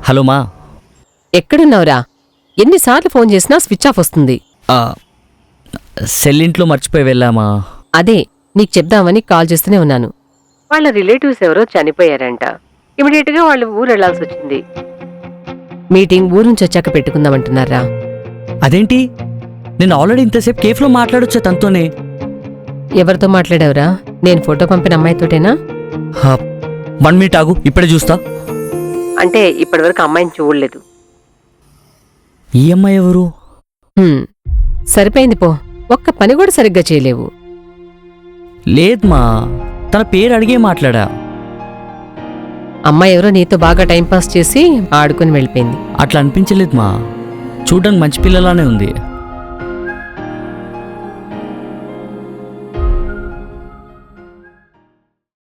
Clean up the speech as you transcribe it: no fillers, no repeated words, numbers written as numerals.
Hello మా. ఎక్కడున్నావురా? ఎన్నిసార్లు ఫోన్ చేసినా స్విచ్ ఆఫ్ వస్తుంది. సెల్ ఇంట్లో మర్చిపోయి వెళ్ళామా. అదే నీకు చెప్దామని కాల్ చేస్తూనే ఉన్నాను. వాళ్ళ రిలేటివ్స్ ఎవరో చనిపోయారంట. ఇమీడియట్ గా వాళ్ళు ఊరు వెళ్లాల్సి వచ్చింది. మీటింగ్ ఊరు నుంచి వచ్చాక పెట్టుకుందామంటున్నారా? అదేంటి, నేను ఆల్రెడీ ఇంతసేపు కేఫ్లో మాట్లాడొచ్చా తనతోనే. ఎవరితో మాట్లాడావురా? నేను ఫోటో పంపిన అమ్మాయితోటేనా? 1 మినిట్ ఆగు, ఇప్పుడే చూస్తా. అంటే ఇప్పటివరకు అమ్మాయిని చూడలేదు. ఈ అమ్మాయి ఎవరు? సరిపోయింది పో. ఒక్క పని కూడా సరిగ్గా చేయలేవు. లేదు మా, తన పేరు అడిగే మాట్లాడా. అమ్మాయి ఎవరో నీతో బాగా టైంపాస్ చేసి ఆడుకుని వెళ్ళిపోయింది. అట్లా అనిపించలేదు మా, చూడ్డానికి మంచి పిల్లలానే ఉంది.